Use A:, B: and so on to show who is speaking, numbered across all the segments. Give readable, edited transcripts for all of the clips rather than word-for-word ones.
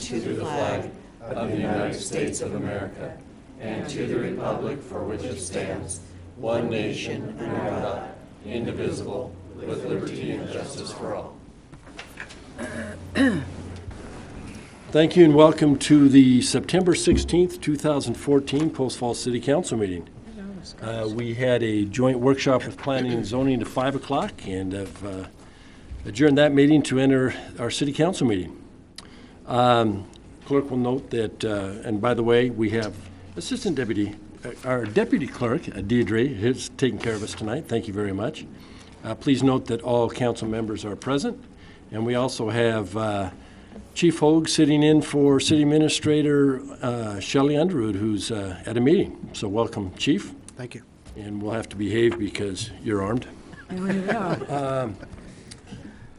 A: to the flag of the United States of America and to the republic for which it stands, one nation under God, indivisible, with liberty and justice for all.
B: Thank you and welcome to the September 16th, 2014 Post Falls City Council meeting. We had a joint workshop with Planning and Zoning at 5 o'clock and have adjourned that meeting to enter our City Council meeting. Clerk will note that, and by the way, we have our Deputy Clerk, Deirdre, who's taking care of us tonight. Thank you very much. Please note that all council members are present, and we also have Chief Hogue sitting in for City Administrator Shelley Underwood, who's at a meeting. So welcome, Chief.
C: Thank you.
B: And we'll have to behave because you're armed.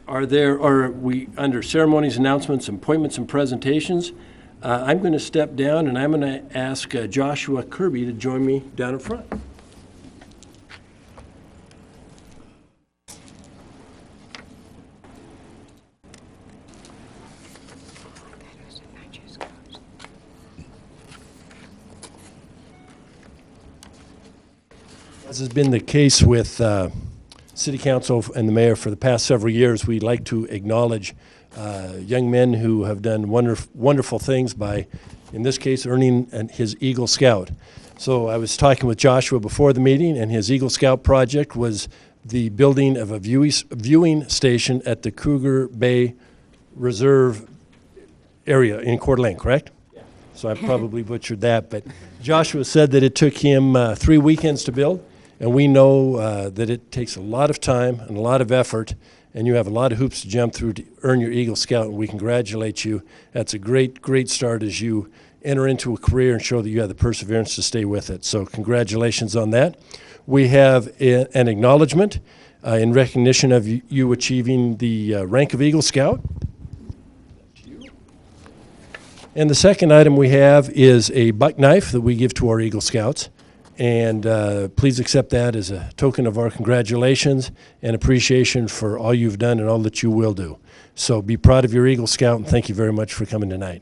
B: Are we under ceremonies, announcements, appointments, and presentations? I'm going to step down and I'm going to ask Joshua Kirby to join me down in front. As has been the case with City Council and the Mayor for the past several years, we'd like to acknowledge young men who have done wonderful things by, in this case, earning his Eagle Scout. So I was talking with Joshua before the meeting, and his Eagle Scout project was the building of a viewing station at the Cougar Bay Reserve area in Coeur d'Alene, correct? Yeah. So I probably butchered that, but Joshua said that it took him 3 weekends to build. And we know that it takes a lot of time and a lot of effort, and you have a lot of hoops to jump through to earn your Eagle Scout, and we congratulate you. That's a great, great start as you enter into a career and show that you have the perseverance to stay with it. So congratulations on that. We have an acknowledgement in recognition of you achieving the rank of Eagle Scout. And the second item we have is a buck knife that we give to our Eagle Scouts. And please accept that as a token of our congratulations and appreciation for all you've done and all that you will do. So be proud of your Eagle Scout, and thank you very much for coming tonight.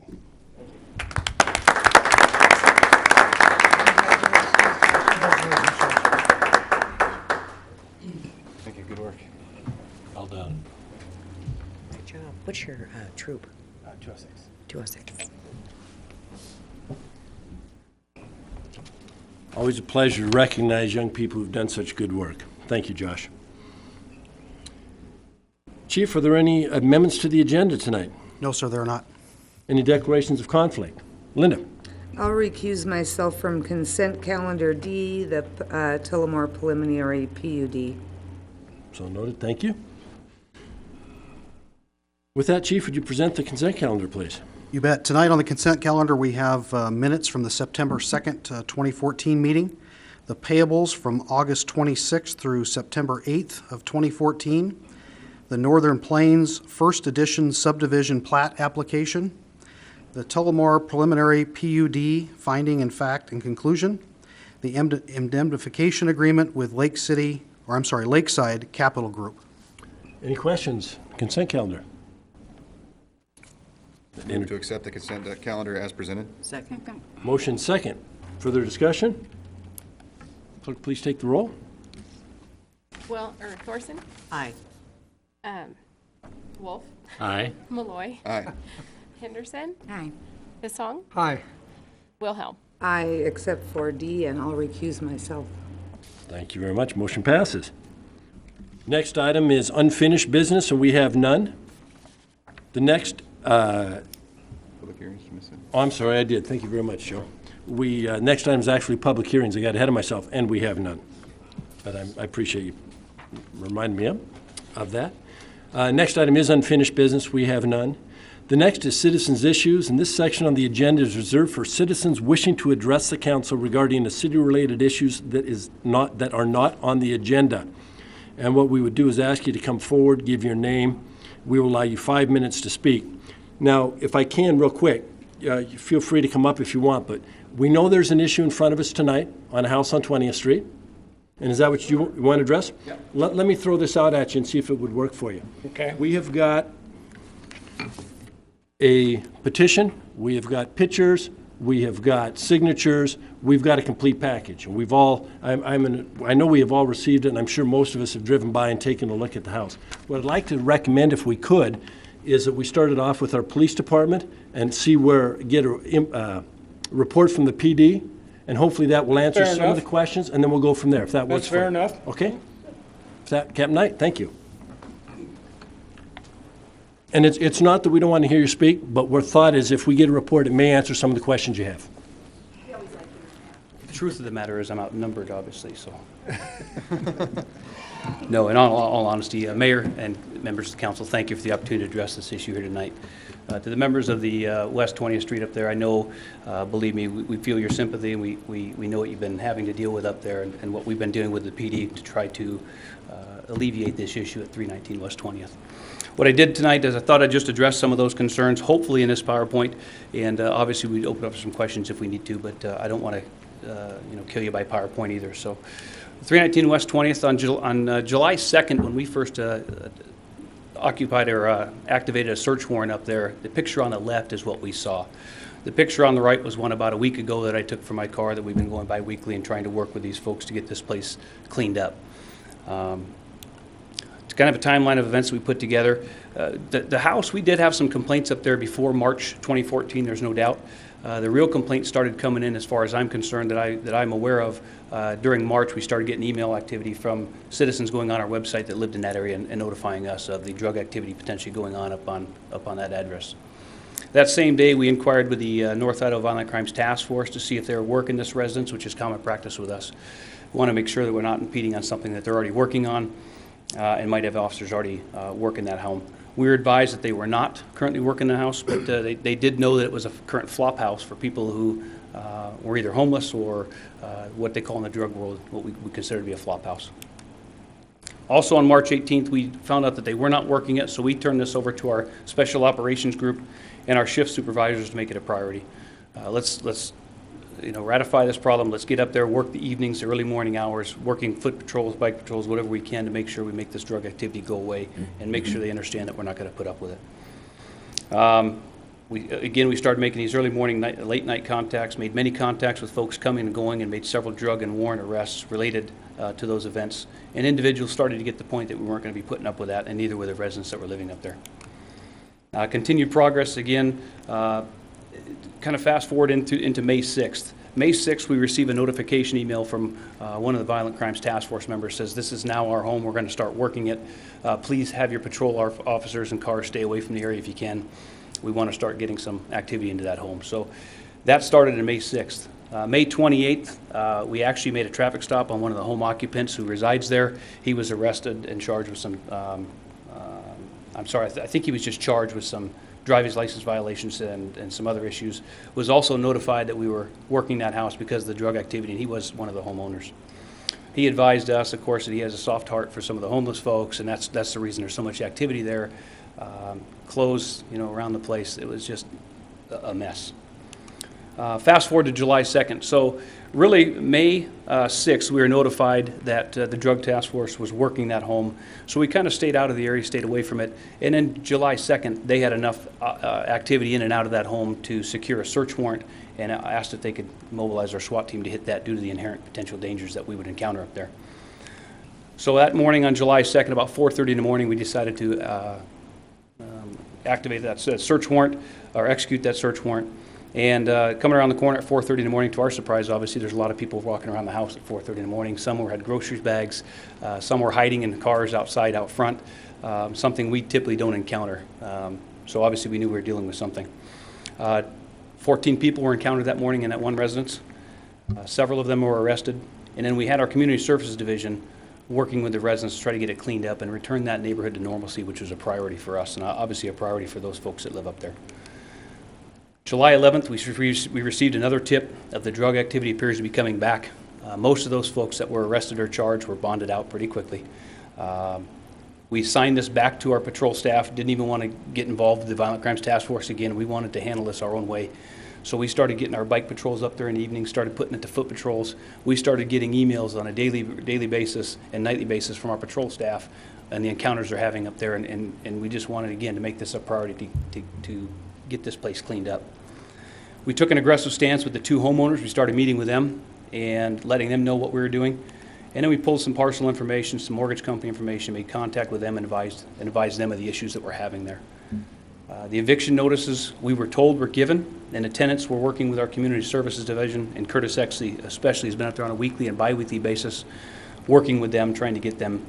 C: Thank you. Good work.
B: Well done.
D: Good job. What's your troop?
C: 206.
D: 206.
B: Always a pleasure to recognize young people who've done such good work. Thank you, Josh. Chief, are there any amendments to the agenda tonight?
C: No, sir, there are not.
B: Any declarations of conflict? Linda?
A: I'll recuse myself from consent calendar D, the Tullamore preliminary PUD.
B: So noted. Thank you. With that, Chief, would you present the consent calendar, please?
C: You bet. Tonight on the consent calendar, we have minutes from the September 2nd, 2014 meeting, the payables from August 26th through September 8th of 2014, the Northern Plains First Edition Subdivision Plat application, the Tullamore preliminary PUD finding and fact and conclusion, the indemnification agreement with Lakeside Capital Group.
B: Any questions? Consent calendar.
E: Move to accept the consent calendar as presented.
D: Second.
B: Motion second. Further discussion? Clerk, please take the roll.
F: Thorson?
D: Aye.
F: Wolf?
B: Aye.
F: Malloy?
E: Aye.
F: Henderson?
D: Aye.
F: Bissong?
C: Aye.
F: Wilhelm?
A: I except for D, and I'll recuse myself.
B: Thank you very much. Motion passes. Next item is unfinished business, and we have none. The next
E: Public hearings, you missed it.
B: Oh, I'm sorry, I did. Thank you very much, Joe. We next item is actually public hearings. I got ahead of myself, and we have none. But I appreciate you reminding me of that. Next item is unfinished business. We have none. The next is citizens' issues, and this section on the agenda is reserved for citizens wishing to address the council regarding the city-related issues that are not on the agenda. And what we would do is ask you to come forward, give your name. We will allow you 5 minutes to speak. Now, if I can, real quick, feel free to come up if you want, but we know there's an issue in front of us tonight on a house on 20th Street. And is that what you want to address?
G: Yeah.
B: Let me throw this out at you and see if it would work for you.
G: Okay.
B: We have got a petition, we have got pictures, we have got signatures, we've got a complete package. And we've all, I know we have all received it, and I'm sure most of us have driven by and taken a look at the house. What I'd like to recommend, if we could, is that we started off with our police department and get a report from the PD, and hopefully that will answer
G: Fair
B: some of the
G: enough.
B: questions, and then we'll go from there, if that works
G: That's
B: for
G: fair
B: you.
G: enough.
B: Okay? Captain Knight, thank you. And it's not that we don't want to hear you speak, but our thought is if we get a report, it may answer some of the questions you have.
H: The truth of the matter is I'm outnumbered, obviously, so. No, in all honesty, Mayor and members of the council, thank you for the opportunity to address this issue here tonight. To the members of the West 20th Street up there, I know, believe me, we feel your sympathy, and we know what you've been having to deal with up there and what we've been dealing with the PD to try to alleviate this issue at 319 West 20th. What I did tonight is I thought I'd just address some of those concerns, hopefully in this PowerPoint, and obviously we'd open up for some questions if we need to, but I don't want to kill you by PowerPoint either. So 319 West 20th on July 2nd, when we first occupied or activated a search warrant up there, the picture on the left is what we saw. The picture on the right was one about a week ago that I took from my car that we've been going by weekly and trying to work with these folks to get this place cleaned up. It's kind of a timeline of events that we put together. The house, we did have some complaints up there before March 2014, there's no doubt. The real complaints started coming in, as far as I'm concerned, that I'm aware of. During March, we started getting email activity from citizens going on our website that lived in that area and notifying us of the drug activity potentially going on up on that address. That same day, we inquired with the North Idaho Violent Crimes Task Force to see if they were working this residence, which is common practice with us. We want to make sure that we're not impeding on something that they're already working on and might have officers already working that home. We were advised that they were not currently working the house, but they did know that it was a current flop house for people who were either homeless or what they call in the drug world what we would consider to be a flop house. Also on March 18th, we found out that they were not working it, so we turned this over to our special operations group and our shift supervisors to make it a priority. Let's ratify this problem. Let's get up there, work the evenings, the early morning hours, working foot patrols, bike patrols, whatever we can to make sure we make this drug activity go away and make sure they understand that we're not going to put up with it. We started making these early morning, late night contacts, made many contacts with folks coming and going, and made several drug and warrant arrests related to those events. And individuals started to get the point that we weren't going to be putting up with that, and neither were the residents that were living up there. Continued progress again, kind of fast forward into May 6th. May 6th, we receive a notification email from one of the Violent Crimes Task Force members. Says, this is now our home, we're going to start working it. Please have your patrol officers and cars stay away from the area if you can. We want to start getting some activity into that home. So that started on May 6th. May 28th, we actually made a traffic stop on one of the home occupants who resides there. He was arrested and charged with some, I think he was just charged with some driver's license violations and some other issues. Was also notified that we were working that house because of the drug activity, and he was one of the homeowners. He advised us, of course, that he has a soft heart for some of the homeless folks, and that's the reason there's so much activity there. Clothes, around the place. It was just a mess. Fast forward to July 2nd. So really, May 6th, we were notified that the drug task force was working that home. So we kind of stayed out of the area, stayed away from it. And then July 2nd, they had enough activity in and out of that home to secure a search warrant, and asked if they could mobilize our SWAT team to hit that due to the inherent potential dangers that we would encounter up there. So that morning on July 2nd, about 4:30 in the morning, we decided to activate that search warrant, or execute that search warrant. And coming around the corner at 4:30 in the morning, to our surprise, obviously, there's a lot of people walking around the house at 4:30 in the morning. Some had groceries bags, some were hiding in cars outside, out front, something we typically don't encounter. So obviously, we knew we were dealing with something. 14 people were encountered that morning in that one residence. Several of them were arrested. And then we had our Community Services Division working with the residents to try to get it cleaned up and return that neighborhood to normalcy, which was a priority for us, and obviously a priority for those folks that live up there. July 11th, we received another tip of the drug activity appears to be coming back. Most of those folks that were arrested or charged were bonded out pretty quickly. We signed this back to our patrol staff, didn't even want to get involved with the Violent Crimes Task Force again. We wanted to handle this our own way. So we started getting our bike patrols up there in the evening, started putting it to foot patrols. We started getting emails on a daily basis and nightly basis from our patrol staff and the encounters they're having up there. And we just wanted, again, to make this a priority to get this place cleaned up. We took an aggressive stance with the two homeowners. We started meeting with them and letting them know what we were doing. And then we pulled some parcel information, some mortgage company information, made contact with them and advised them of the issues that we're having there. The eviction notices we were told were given, and the tenants were working with our community services division, and Curtis Exley especially has been out there on a weekly and bi-weekly basis, working with them, trying to get them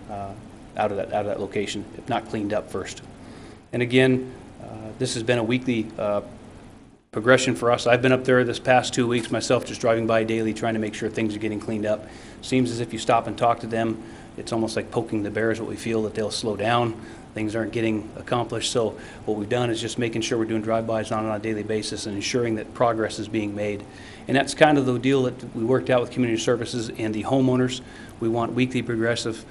H: out of that location, if not cleaned up first. And again, this has been a weekly progression for us. I've been up there this past 2 weeks myself, just driving by daily, trying to make sure things are getting cleaned up. Seems as if you stop and talk to them, it's almost like poking the bears. What we feel that they'll slow down, things aren't getting accomplished. So what we've done is just making sure we're doing drive-bys on a daily basis and ensuring that progress is being made. And that's kind of the deal that we worked out with community services and the homeowners. We want weekly progressive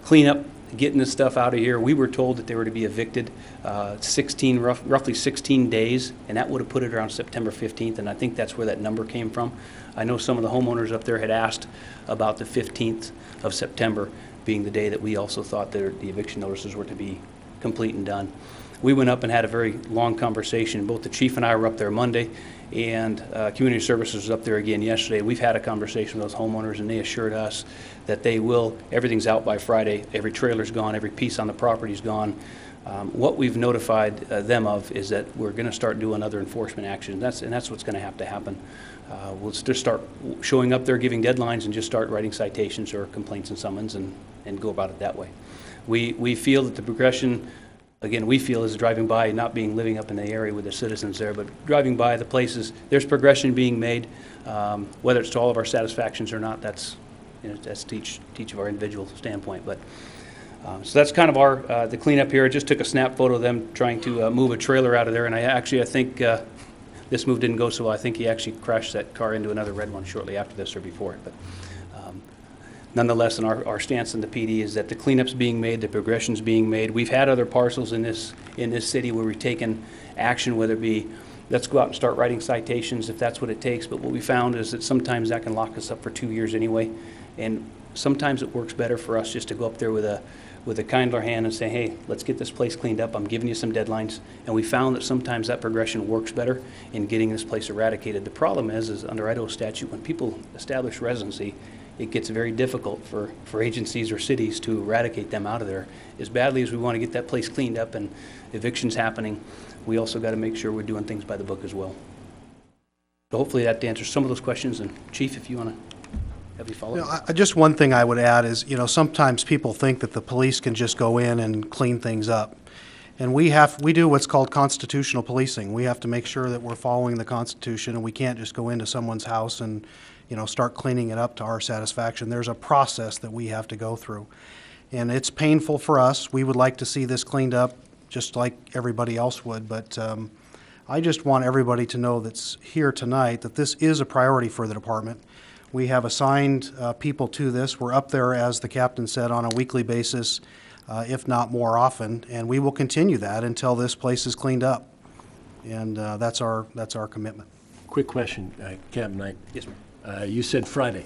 H: cleanup, getting this stuff out of here. We were told that they were to be evicted roughly 16 days, and that would have put it around September 15th, and I think that's where that number came from. I know some of the homeowners up there had asked about the 15th of September being the day that we also thought that the eviction notices were to be complete and done. We went up and had a very long conversation. Both the chief and I were up there Monday, and community services was up there again yesterday. We've had a conversation with those homeowners, and they assured us that they will, everything's out by Friday, every trailer's gone, every piece on the property's gone. What we've notified them of is that we're going to start doing other enforcement action, and that's what's going to have to happen. We'll just start showing up there, giving deadlines, and just start writing citations or complaints and summons and go about it that way. We feel that the progression, again, we feel is driving by, not living up in the area with the citizens there, but driving by the places, there's progression being made. Whether it's to all of our satisfactions or not, that's to each of our individual standpoint. But so that's kind of the cleanup here. I just took a snap photo of them trying to move a trailer out of there, and I think this move didn't go so well. I think he actually crashed that car into another red one shortly after this or before it. But nonetheless, our stance in the PD is that the cleanup's being made, the progression's being made. We've had other parcels in this city where we've taken action, whether it be let's go out and start writing citations if that's what it takes. But what we found is that sometimes that can lock us up for 2 years anyway, and sometimes it works better for us just to go up there with a kindler hand and say, hey, let's get this place cleaned up. I'm giving you some deadlines. And we found that sometimes that progression works better in getting this place eradicated. The problem is under Idaho statute, when people establish residency, it gets very difficult for agencies or cities to eradicate them out of there. As badly as we want to get that place cleaned up and evictions happening, we also got to make sure we're doing things by the book as well. So hopefully that answers some of those questions. And Chief, if you want to have you follow up.
C: Just one thing I would add is, sometimes people think that the police can just go in and clean things up. And we do what's called constitutional policing. We have to make sure that we're following the Constitution, and we can't just go into someone's house and, start cleaning it up to our satisfaction. There's a process that we have to go through. And it's painful for us. We would like to see this cleaned up just like everybody else would, but I just want everybody to know that's here tonight that this is a priority for the department. We have assigned people to this. We're up there, as the captain said, on a weekly basis, if not more often, and we will continue that until this place is cleaned up. And that's our commitment.
B: Quick question, Captain Knight.
H: Yes, ma'am.
B: You said Friday.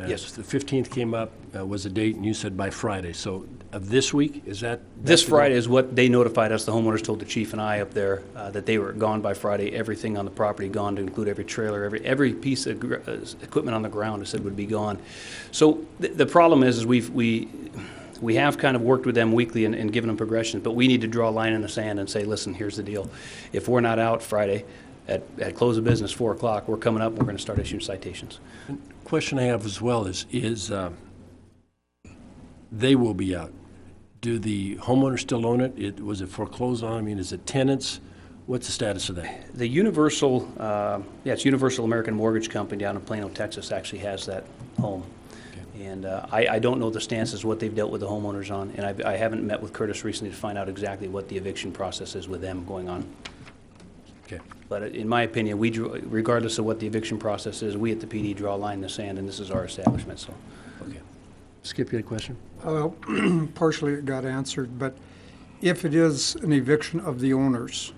H: Yes.
B: The 15th came up, was a date, and you said by Friday. So of this week, is that?
H: This Friday is what they notified us. The homeowners told the chief and I up there that they were gone by Friday. Everything on the property gone, to include every trailer, every piece of equipment on the ground, they said would be gone. So the problem is we have kind of worked with them weekly and given them progressions, but we need to draw a line in the sand and say, listen, here's the deal. If we're not out Friday at close of business, 4 o'clock, we're coming up and we're going to start issuing citations.
B: Question I have as well is they will be out. Do the homeowners still own it? Was it foreclosed on? I mean, is it tenants? What's the status of that?
H: The Universal, it's Universal American Mortgage Company down in Plano, Texas, actually has that home. Okay. And I don't know the stances, what they've dealt with the homeowners on, and I haven't met with Curtis recently to find out exactly what the eviction process is with them going on.
B: Okay.
H: But in my opinion, regardless of what the eviction process is, we at the PD draw a line in the sand, and this is our establishment. So,
B: okay. Skip, you had a question?
G: Well, partially it got answered, but if it is an eviction of the owners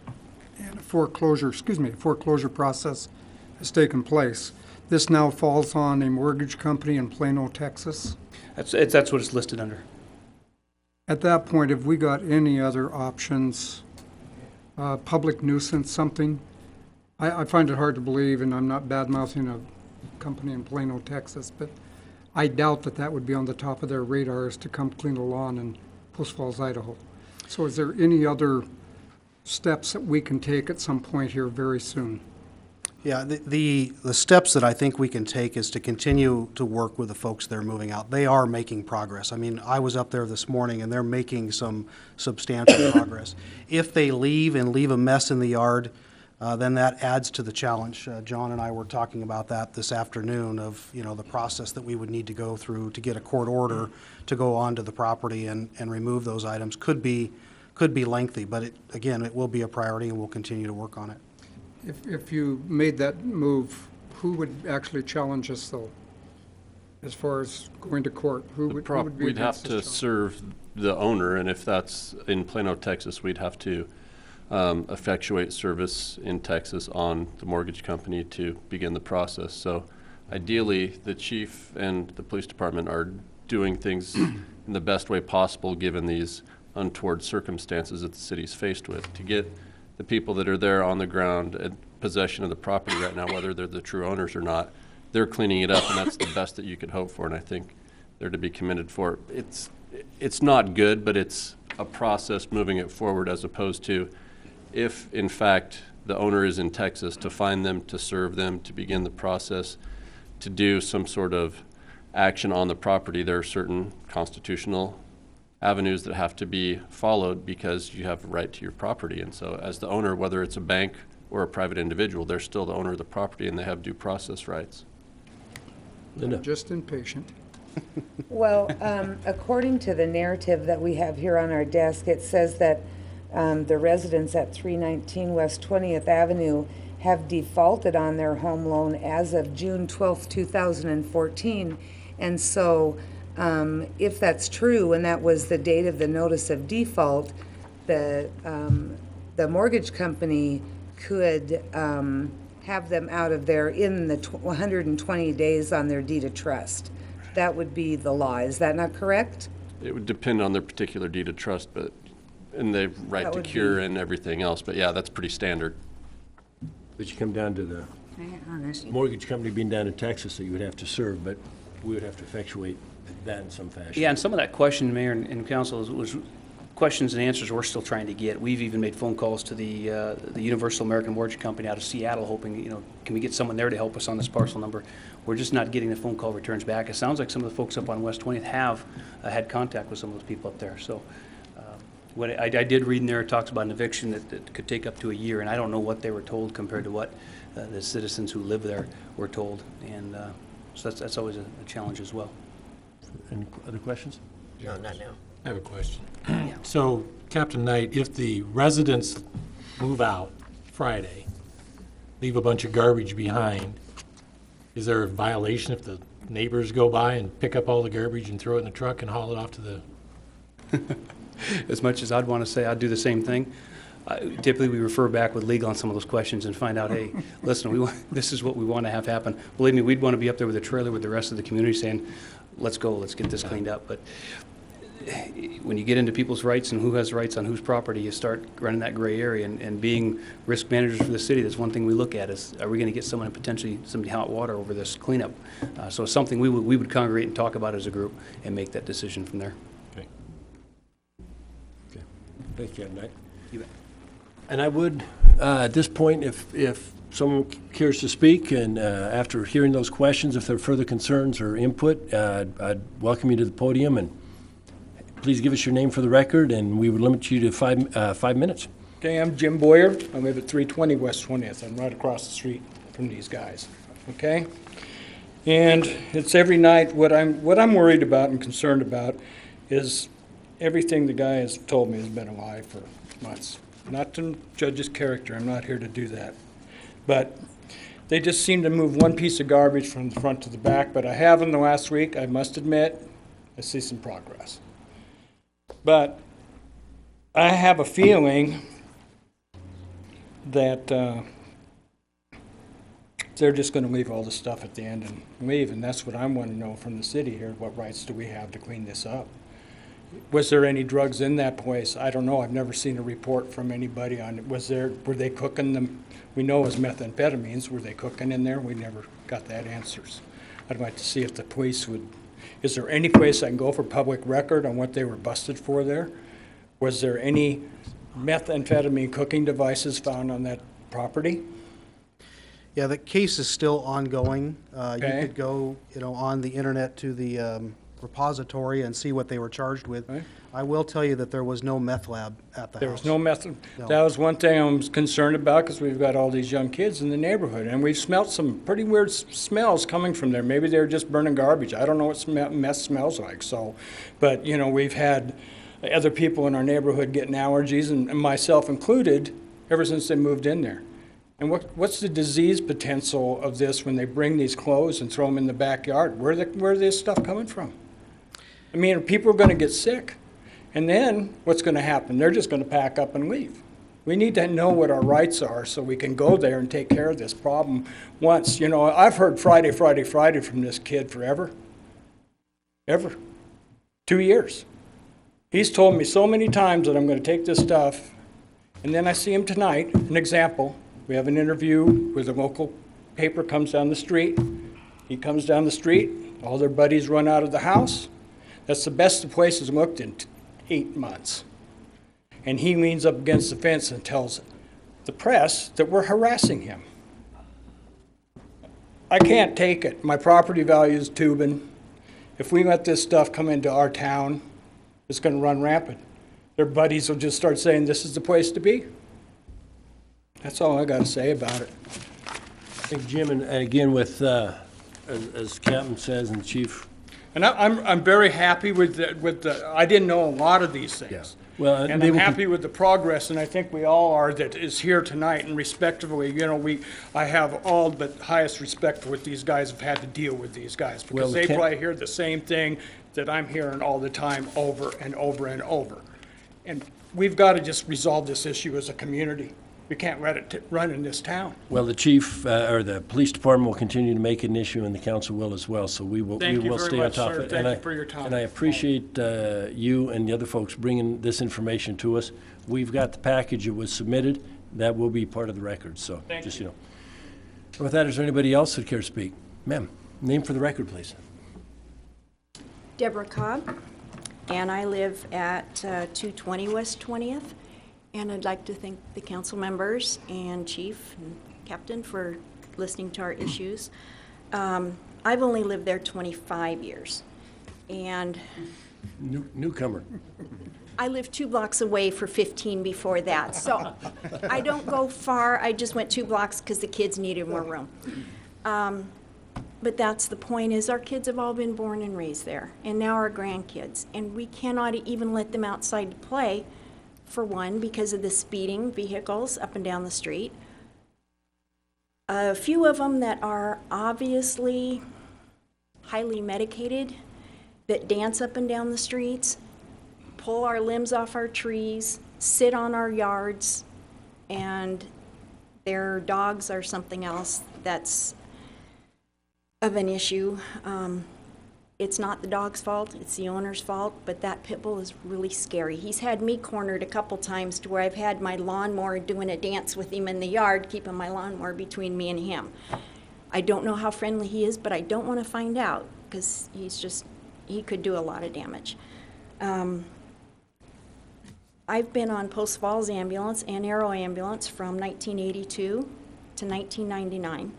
G: and a foreclosure process has taken place, this now falls on a mortgage company in Plano, Texas?
H: that's what it's listed under.
G: At that point, have we got any other options public nuisance, something. I find it hard to believe, and I'm not bad-mouthing a company in Plano, Texas, but I doubt that that would be on the top of their radars to come clean a lawn in Post Falls, Idaho. So is there any other steps that we can take at some point here very soon?
C: Yeah, the steps that I think we can take is to continue to work with the folks that are moving out. They are making progress. I mean, I was up there this morning, and they're making some substantial progress. If they leave and leave a mess in the yard, then that adds to the challenge. John and I were talking about that this afternoon of, the process that we would need to go through to get a court order to go onto the property and remove those items. Could be lengthy, but again, it will be a priority, and we'll continue to work on it.
G: If you made that move, who would actually challenge us, though, as far as going to court? Who would be
A: We'd have
G: against
A: to
G: this challenge?
A: serve the owner, and if that's in Plano, Texas, we'd have to effectuate service in Texas on the mortgage company to begin the process. So ideally, the chief and the police department are doing things in the best way possible given these untoward circumstances that the city's faced with. To get the people that are there on the ground in possession of the property right now, whether they're the true owners or not, they're cleaning it up, and that's the best that you could hope for, and I think they're to be commended for it. It's not good, but it's a process moving it forward, as opposed to if, in fact, the owner is in Texas, to find them, to serve them, to begin the process, to do some sort of action on the property. There are certain constitutional avenues that have to be followed because you have a right to your property. And so as the owner, whether it's a bank or a private individual, they're still the owner of the property and they have due process rights.
B: Linda?
G: Just impatient.
I: Well, according to the narrative that we have here on our desk, it says that the residents at 319 West 20th Avenue have defaulted on their home loan as of June 12th, 2014. And so if that's true, and that was the date of the notice of default, the mortgage company could have them out of there in the 120 days on their deed of trust. That would be the law. Is that not correct?
A: It would depend on their particular deed of trust, and the right
I: That
A: to
I: would
A: cure
I: be-
A: and everything else. But yeah, that's pretty standard.
B: But you come down to the
D: Honest.
B: mortgage company being down in Texas that you would have to serve, but we would have to effectuate that in some fashion.
H: Yeah, and some of that question, Mayor and Council, was questions and answers we're still trying to get. We've even made phone calls to the Universal American Mortgage Company out of Seattle, hoping, can we get someone there to help us on this parcel number? We're just not getting the phone call returns back. It sounds like some of the folks up on West 20th have had contact with some of those people up there. So what I did read in there, it talks about an eviction that could take up to a year, and I don't know what they were told compared to what the citizens who live there were told. And so that's always a challenge as well.
B: Any other questions?
D: No, not now.
J: I have a question. So, Captain Knight, if the residents move out Friday, leave a bunch of garbage behind, is there a violation if the neighbors go by and pick up all the garbage and throw it in the truck and haul it off to the...
H: As much as I'd want to say I'd do the same thing, typically we refer back with legal on some of those questions and find out, hey, listen, this is what we want to have happen. Believe me, we'd want to be up there with a trailer with the rest of the community saying, let's go, let's get this cleaned up. But when you get into people's rights and who has rights on whose property, you start running that gray area. And being risk managers for the city, that's one thing we look at is, are we going to get someone potentially some hot water over this cleanup? So it's something we would congregate and talk about as a group and make that decision from there.
J: Okay.
B: Okay. Thank you, Knight.
H: You bet.
B: And I would, at this point, if someone cares to speak, and after hearing those questions, if there are further concerns or input, I'd welcome you to the podium, and please give us your name for the record, and we would limit you to 5 minutes.
K: Okay, I'm Jim Boyer. I live at 320 West 20th. I'm right across the street from these guys. Okay? And it's every night, what I'm worried about and concerned about is everything the guy has told me has been a lie for months. Not to judge his character, I'm not here to do that. But they just seem to move one piece of garbage from the front to the back, but I have in the last week, I must admit, I see some progress. But I have a feeling that they're just going to leave all the stuff at the end and leave, and that's what I want to know from the city here. What rights do we have to clean this up? Was there any drugs in that place? I don't know. I've never seen a report from anybody on it. Were they cooking them? We know it was methamphetamines. Were they cooking in there? We never got that answers. I'd like to see if the police would, is there any place I can go for public record on what they were busted for there? Was there any methamphetamine cooking devices found on that property?
C: Yeah, the case is still ongoing. You
K: Okay.
C: could go, on the internet to the repository and see what they were charged with.
K: Right.
C: I will tell you that there was no meth lab at the house.
K: There was no meth.
C: No.
K: That was one thing I was concerned about because we've got all these young kids in the neighborhood, and we've smelt some pretty weird smells coming from there. Maybe they were just burning garbage. I don't know what meth smells like. So, but we've had other people in our neighborhood getting allergies, and myself included, ever since they moved in there. And what's the disease potential of this when they bring these clothes and throw them in the backyard? Where's this stuff coming from? I mean, people are going to get sick. And then what's going to happen? They're just going to pack up and leave. We need to know what our rights are so we can go there and take care of this problem once. I've heard Friday from this kid forever. Ever. 2 years. He's told me so many times that I'm going to take this stuff, and then I see him tonight. An example, we have an interview where the local paper comes down the street. He comes down the street, all their buddies run out of the house. That's the best the place has looked in 8 months. And he leans up against the fence and tells the press that we're harassing him. I can't take it. My property value is tubing. If we let this stuff come into our town, it's going to run rampant. Their buddies will just start saying this is the place to be. That's all I got to say about it.
B: Thank you, Jim, and again, with, as Captain says and the Chief.
K: And I'm very happy with the, I didn't know a lot of these things.
B: Yeah. Well,
K: And I'm happy with the progress, and I think we all are, that is here tonight, and respectively, I have all the highest respect for what these guys have had to deal with these guys,
B: Well,
K: because they probably hear the same thing that I'm hearing all the time, over and over and over. And we've got to just resolve this issue as a community. We can't let it run in this town.
B: Well, the chief, or the police department will continue to make it an issue, and the council will as well, so we will
K: Thank you very
B: stay on
K: much,
B: top of
K: sir.
B: it.
K: Thank
B: And
K: you for your time.
B: And I appreciate you and the other folks bringing this information to us. We've got the package, it was submitted, that will be part of the record, so
K: Thank
B: just,
K: you.
B: With that, is there anybody else that care to speak? Ma'am, name for the record, please.
L: Deborah Cobb, and I live at 220 West 20th. And I'd like to thank the council members and chief and captain for listening to our issues. I've only lived there 25 years, and
B: Newcomer.
L: I lived 2 blocks away for 15 before that. So I don't go far. I just went 2 blocks because the kids needed more room. But that's the point, is our kids have all been born and raised there, and now our grandkids. And we cannot even let them outside to play, for one, because of the speeding vehicles up and down the street. A few of them that are obviously highly medicated, that dance up and down the streets, pull our limbs off our trees, sit on our yards, and their dogs are something else that's of an issue. It's not the dog's fault, it's the owner's fault, but that pit bull is really scary. He's had me cornered a couple times to where I've had my lawnmower doing a dance with him in the yard, keeping my lawnmower between me and him. I don't know how friendly he is, but I don't want to find out, because he could do a lot of damage. I've been on Post Falls ambulance and Arrow ambulance from 1982 to 1999.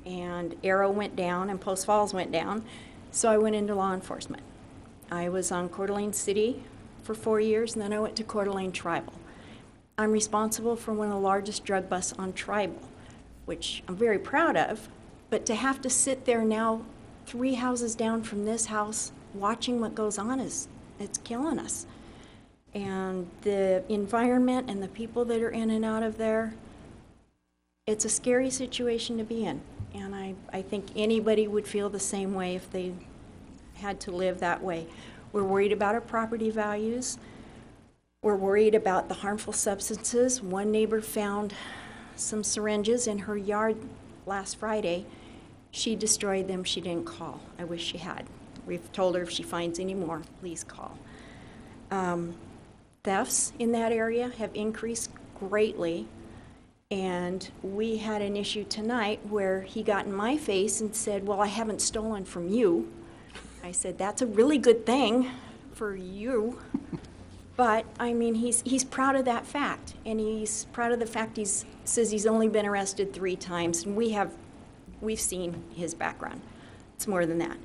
L: And Arrow went down and Post Falls went down. So I went into law enforcement. I was on Coeur d'Alene City for 4 years, and then I went to Coeur d'Alene Tribal. I'm responsible for one of the largest drug busts on Tribal, which I'm very proud of, but to have to sit there now 3 houses down from this house watching what goes on it's killing us. And the environment and the people that are in and out of there, it's a scary situation to be in. And I think anybody would feel the same way if they had to live that way. We're worried about our property values. We're worried about the harmful substances. One neighbor found some syringes in her yard last Friday. She destroyed them. She didn't call. I wish she had. We've told her if she finds any more, please call. thefts in that area have increased greatly. And we had an issue tonight where he got in my face and said, well, I haven't stolen from you. I said, that's a really good thing for you. But, I mean, he's proud of that fact. And he's proud of the fact says he's only been arrested 3 times. And we've seen his background. It's more than that.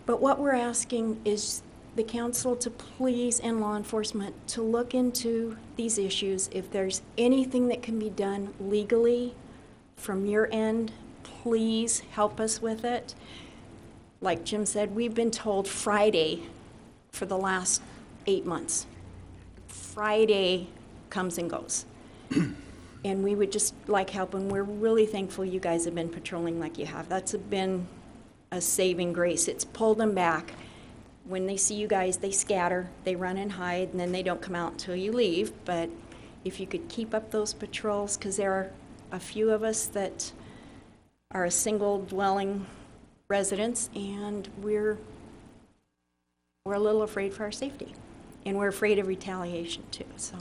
L: But what we're asking is the council to please, and law enforcement, to look into these issues. If there's anything that can be done legally from your end, please help us with it. Like Jim said, we've been told Friday for the last 8 months. Friday comes and goes. And we would just like help, and we're really thankful you guys have been patrolling like you have. That's been a saving grace. It's pulled them back. When they see you guys, they scatter, they run and hide, and then they don't come out until you leave. But if you could keep up those patrols, because there are a few of us that are a single dwelling residents, and we're a little afraid for our safety. And we're afraid of retaliation too. So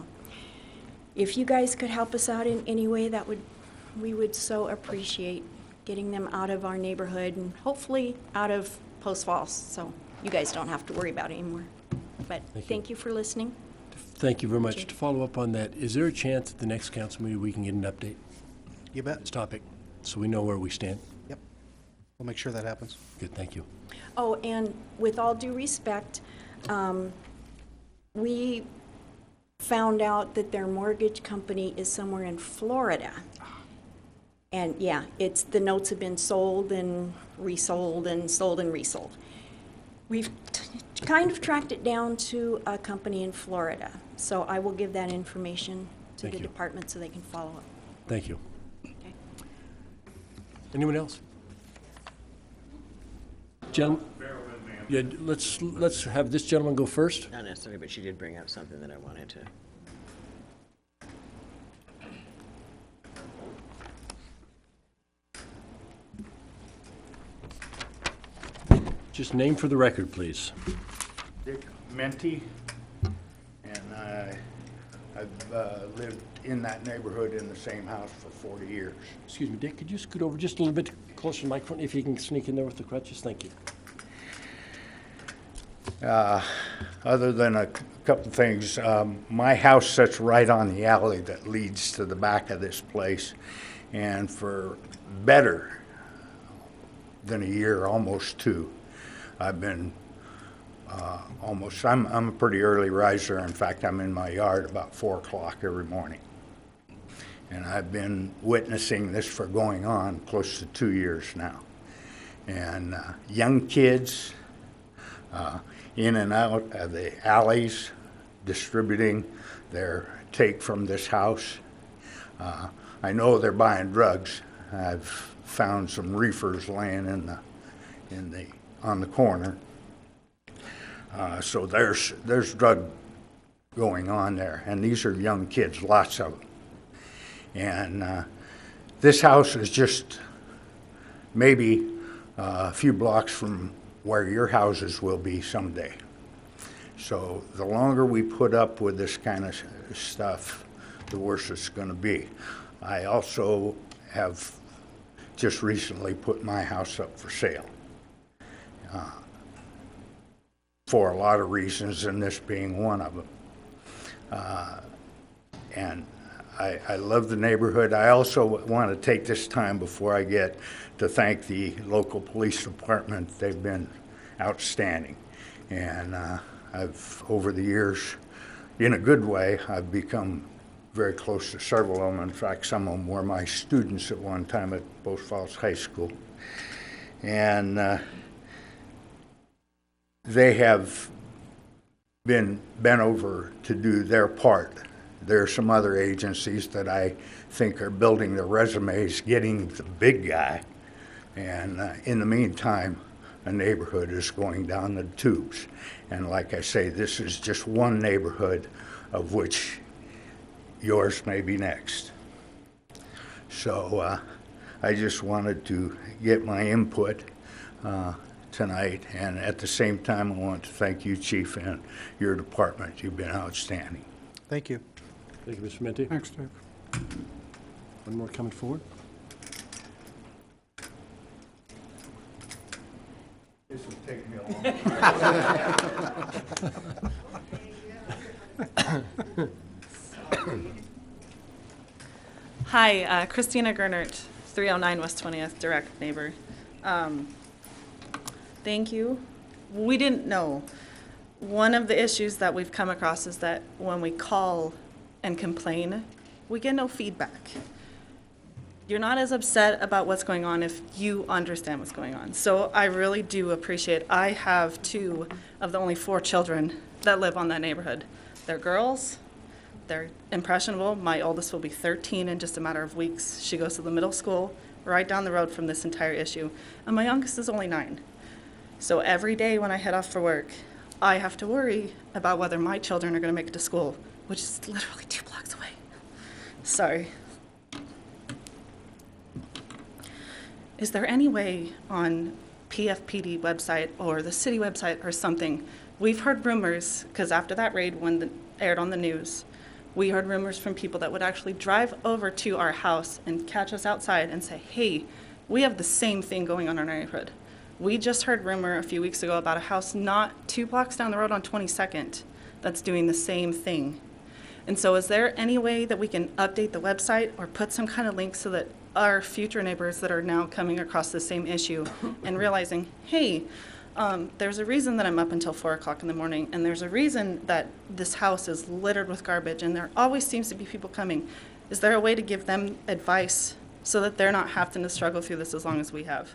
L: if you guys could help us out in any way, we would so appreciate getting them out of our neighborhood and hopefully out of Post Falls. So you guys don't have to worry about it anymore. But thank you for listening.
B: Thank you very much. To follow up on that, is there a chance at the next council meeting we can get an update?
C: You bet.
B: This topic, so we know where we stand?
C: Yep. We'll make sure that happens.
B: Good, thank you.
L: Oh, and with all due respect, we found out that their mortgage company is somewhere in Florida. And yeah, the notes have been sold and resold and sold and resold. We've kind of tracked it down to a company in Florida. So I will give that information to the department so they can follow up.
B: Thank you.
L: Okay.
B: Anyone else? Gentlemen? Yeah, let's have this gentleman go first.
D: Not necessarily, but she did bring up something that I wanted to.
B: Just name for the record, please.
M: Dick Menti, and I've lived in that neighborhood in the same house for 40 years.
B: Excuse me, Dick, could you scoot over just a little bit closer to the microphone if you can sneak in there with the crutches? Thank you.
M: Other than a couple things, my house sits right on the alley that leads to the back of this place, and for better than a year, almost 2, I've been I'm a pretty early riser. In fact, I'm in my yard about 4 o'clock every morning. And I've been witnessing this for going on close to 2 years now. And young kids in and out of the alleys distributing their take from this house. I know they're buying drugs. I've found some reefers laying on the corner. So there's drug going on there, and these are young kids, lots of them. And this house is just maybe a few blocks from where your houses will be someday. So the longer we put up with this kind of stuff, the worse it's going to be. I also have just recently put my house up for sale. For a lot of reasons, and this being one of them. And I love the neighborhood. I also want to take this time before I get to thank the local police department. They've been outstanding. And over the years, in a good way, I've become very close to several of them. In fact, some of them were my students at one time at Post Falls High School. And they have been bent over to do their part. There are some other agencies that I think are building their resumes, getting the big guy. And in the meantime, a neighborhood is going down the tubes. And like I say, this is just one neighborhood of which yours may be next. So I just wanted to get my input to tonight, and at the same time, I want to thank you, Chief, and your department. You've been outstanding.
C: Thank you.
B: Thank you, Mr. Menti.
G: Thanks, Dave.
B: One more coming forward.
M: This will take me a long
N: Hi, Christina Gernert, 309 West 20th, direct neighbor. Thank you. We didn't know. One of the issues that we've come across is that when we call and complain, we get no feedback. You're not as upset about what's going on if you understand what's going on. So I really do appreciate, I have 2 of the only 4 children that live on that neighborhood. They're girls, they're impressionable. My oldest will be 13 in just a matter of weeks. She goes to the middle school right down the road from this entire issue. And my youngest is only 9. So every day when I head off for work, I have to worry about whether my children are going to make it to school, which is literally 2 blocks away. Sorry. Is there any way on PFPD website or the city website or something? We've heard rumors, because after that raid when it aired on the news, we heard rumors from people that would actually drive over to our house and catch us outside and say, hey, we have the same thing going on in our neighborhood. We just heard rumor a few weeks ago about a house not 2 blocks down the road on 22nd that's doing the same thing. And so is there any way that we can update the website or put some kind of link so that our future neighbors that are now coming across the same issue and realizing, hey, there's a reason that I'm up until 4 o'clock in the morning, and there's a reason that this house is littered with garbage, and there always seems to be people coming. Is there a way to give them advice so that they're not having to struggle through this as long as we have?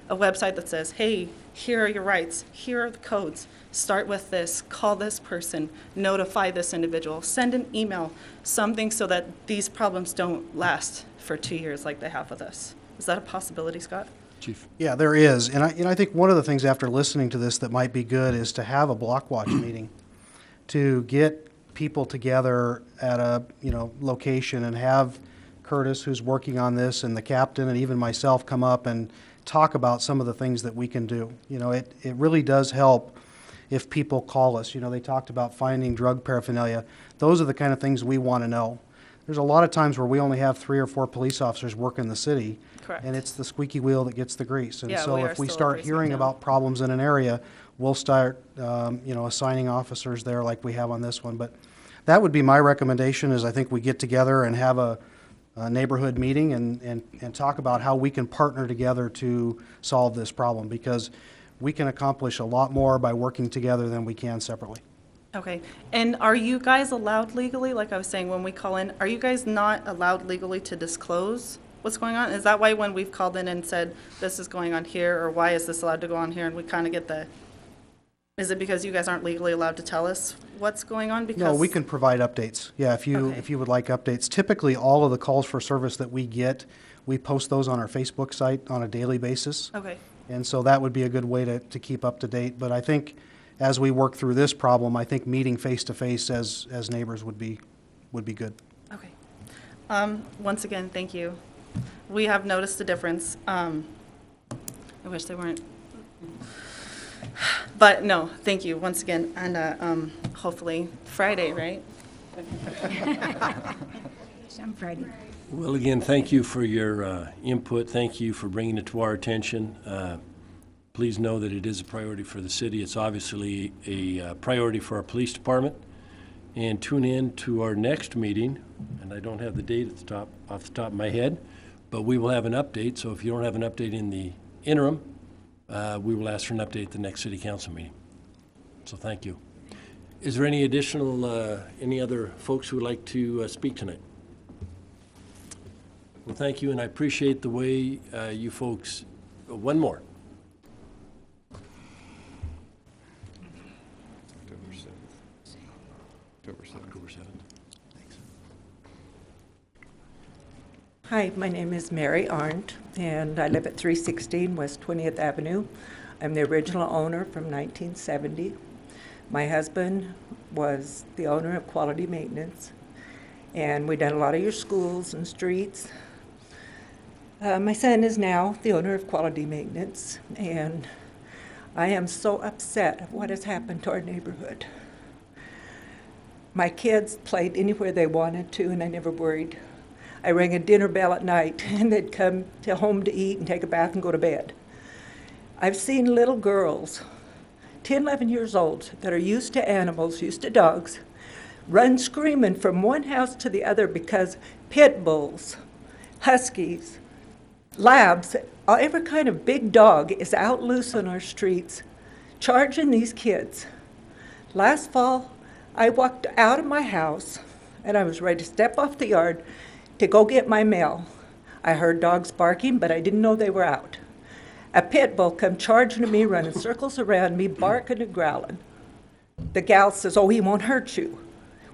N: A website that says, hey, here are your rights, here are the codes, start with this, call this person, notify this individual, send an email, something so that these problems don't last for 2 years like they have with us. Is that a possibility, Scott?
B: Chief.
C: Yeah, there is. And I think one of the things after listening to this that might be good is to have a block watch meeting, to get people together at a location and have Curtis, who's working on this, and the captain and even myself come up and talk about some of the things that we can do. It really does help if people call us. They talked about finding drug paraphernalia. Those are the kind of things we want to know. There's a lot of times where we only have 3 or 4 police officers working the city.
N: Correct.
C: And it's the squeaky wheel that gets the grease. And
N: Yeah,
C: so
N: we are
C: if we
N: still a
C: start
N: precinct
C: hearing
N: now.
C: about problems in an area, we'll start, assigning officers there like we have on this one. But that would be my recommendation, is I think we get together and have a neighborhood meeting and talk about how we can partner together to solve this problem, because we can accomplish a lot more by working together than we can separately.
N: Okay, and are you guys allowed legally, like I was saying, when we call in, are you guys not allowed legally to disclose what's going on? Is that why when we've called in and said, this is going on here, or why is this allowed to go on here, and we kind of get is it because you guys aren't legally allowed to tell us what's going on? Because
C: No, we can provide updates. Yeah, if you would like updates. Typically, all of the calls for service that we get, we post those on our Facebook site on a daily basis.
N: Okay,
C: And so that would be a good way to keep up to date. But I think as we work through this problem, I think meeting face-to-face as neighbors would be good.
N: okay. Once again, thank you. We have noticed a difference. I wish they weren't. But no, thank you once again. And hopefully Friday, right?
I: I'm Friday.
B: Well, again, thank you for your input. Thank you for bringing it to our attention. Please know that it is a priority for the city. It's obviously a priority for our police department. And tune in to our next meeting, and I don't have the date off the top of my head, but we will have an update. So if you don't have an update in the interim, we will ask for an update at the next city council meeting. So thank you. Is there any any other folks who would like to speak tonight? Well, thank you, and I appreciate the way you folks, one more.
E: October 7th.
B: Thanks.
O: Hi, my name is Mary Arndt, and I live at 316 West 20th Avenue. I'm the original owner from 1970. My husband was the owner of Quality Maintenance, and we done a lot of your schools and streets. My son is now the owner of Quality Maintenance, and I am so upset of what has happened to our neighborhood. My kids played anywhere they wanted to, and I never worried. I rang a dinner bell at night, and they'd come to home to eat and take a bath and go to bed. I've seen little girls, 10, 11 years old, that are used to animals, used to dogs, run screaming from one house to the other because pit bulls, huskies, labs, every kind of big dog is out loose on our streets, charging these kids. Last fall, I walked out of my house, and I was ready to step off the yard to go get my mail. I heard dogs barking, but I didn't know they were out. A pit bull come charging at me, running circles around me, barking and growling. The gal says, "Oh, he won't hurt you."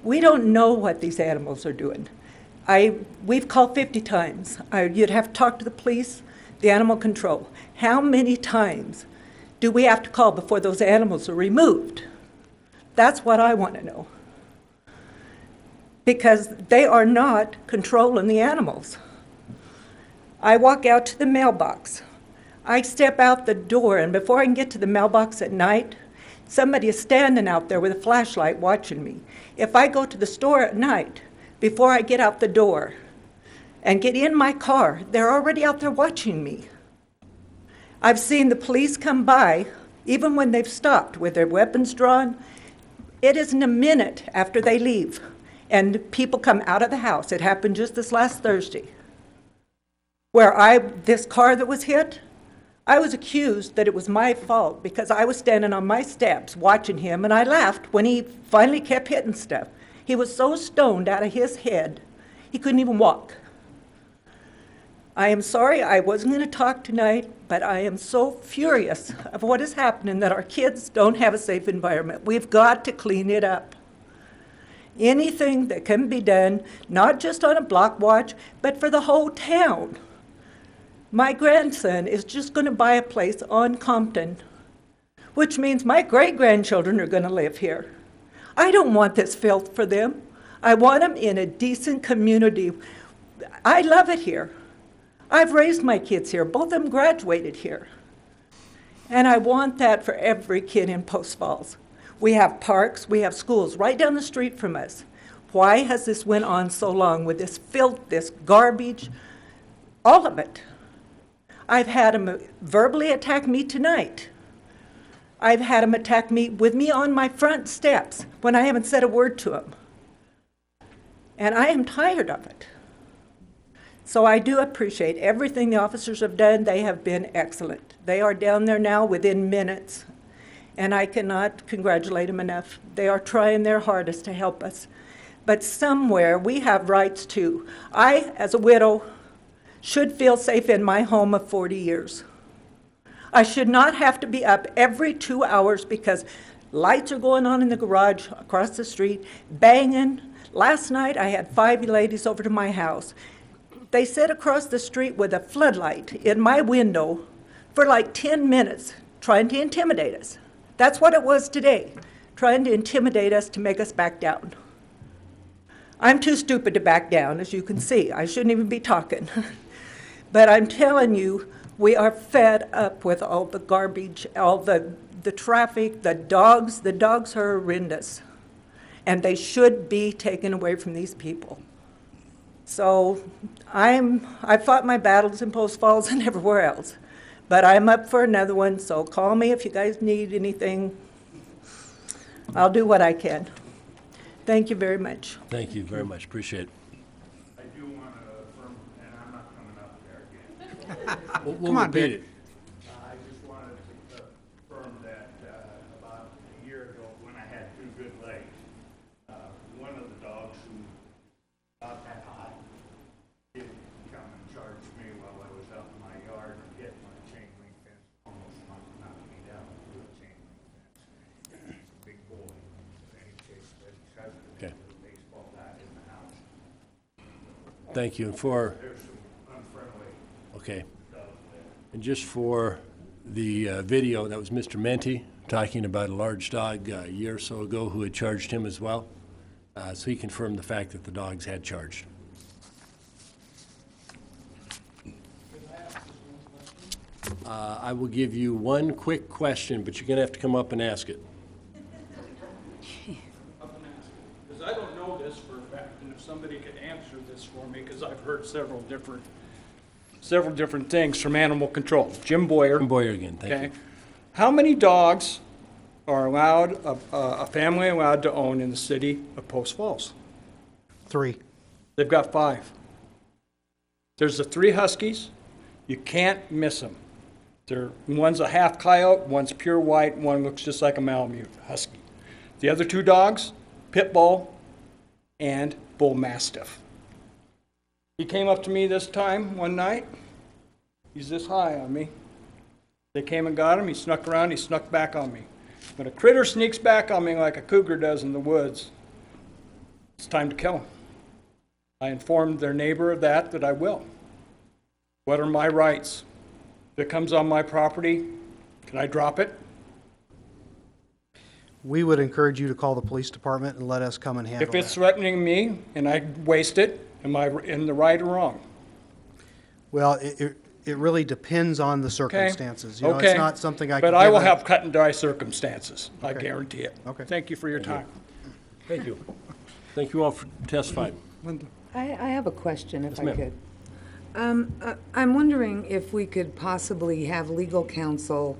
O: We don't know what these animals are doing. We've called 50 times. You'd have to talk to the police, the animal control. How many times do we have to call before those animals are removed? That's what I want to know. Because they are not controlling the animals. I walk out to the mailbox. I step out the door, and before I can get to the mailbox at night, somebody is standing out there with a flashlight watching me. If I go to the store at night, before I get out the door and get in my car, they're already out there watching me. I've seen the police come by, even when they've stopped with their weapons drawn. It isn't a minute after they leave, and people come out of the house. It happened just this last Thursday, where this car that was hit, I was accused that it was my fault because I was standing on my steps watching him, and I laughed when he finally kept hitting stuff. He was so stoned out of his head, he couldn't even walk. I am sorry I wasn't going to talk tonight, but I am so furious of what is happening that our kids don't have a safe environment. We've got to clean it up. Anything that can be done, not just on a block watch, but for the whole town. My grandson is just going to buy a place on Compton, which means my great-grandchildren are going to live here. I don't want this filth for them. I want them in a decent community. I love it here. I've raised my kids here. Both of them graduated here. And I want that for every kid in Post Falls. We have parks, we have schools right down the street from us. Why has this went on so long with this filth, this garbage, all of it? I've had them verbally attack me tonight. I've had them attack me with me on my front steps when I haven't said a word to them. And I am tired of it. So I do appreciate everything the officers have done. They have been excellent. They are down there now within minutes, and I cannot congratulate them enough. They are trying their hardest to help us. But somewhere we have rights too. I, as a widow, should feel safe in my home of 40 years. I should not have to be up every 2 hours because lights are going on in the garage across the street, banging. Last night I had 5 ladies over to my house. They sat across the street with a floodlight in my window for like 10 minutes trying to intimidate us. That's what it was today, trying to intimidate us to make us back down. I'm too stupid to back down, as you can see. I shouldn't even be talking. But I'm telling you, we are fed up with all the garbage, all the traffic, the dogs. The dogs are horrendous, and they should be taken away from these people. So I fought my battles in Post Falls and everywhere else, but I'm up for another one, so call me if you guys need anything. I'll do what I can. Thank you very much.
B: Thank you very much. Appreciate it.
P: I do want to affirm, and I'm not coming up there again.
B: We'll repeat it.
P: I just wanted to affirm that about a year ago, when I had 2 good legs, one of the dogs who got that high did come and charge me while I was out in my yard and hit my chain link fence, almost knocked me down through a chain link fence. He's a big boy, and he chased his cousin into a baseball bat in the house.
B: Thank you. And for
P: There's some unfriendly
B: okay,
P: dogs there.
B: and just for the video, that was Mr. Menti talking about a large dog a year or so ago who had charged him as well. So he confirmed the fact that the dogs had charged. I will give you one quick question, but you're going to have to come up and ask it.
K: Because I don't know this for a fact, and if somebody could answer this for me, because I've heard several different things from animal control. Jim Boyer.
B: Jim Boyer again, thank you.
K: How many dogs are allowed, a family allowed to own in the city of Post Falls?
C: 3.
K: They've got 5. There's the 3 Huskies. You can't miss them. One's a half coyote, one's pure white, one looks just like a Malamute Husky. The other 2 dogs, Pit Bull and Bull Mastiff. He came up to me this time one night. He's this high on me. They came and got him. He snuck around. He snuck back on me. When a critter sneaks back on me like a cougar does in the woods, it's time to kill him. I informed their neighbor of that I will. What are my rights? If it comes on my property, can I drop it?
C: We would encourage you to call the police department and let us come and handle
K: If it's
C: that.
K: threatening me and I waste it, am I in the right or wrong?
C: Well, it really depends on the circumstances. You know,
K: Okay.
C: it's not something I can
K: But I
C: give
K: will
C: a-
K: have cut and dry circumstances. I
C: Okay.
K: guarantee it.
C: Okay.
K: Thank you for your time.
B: Thank you. Thank you all for testifying.
I: I have a question, if
B: Yes,
I: I
B: ma'am.
I: could. I'm wondering if we could possibly have legal counsel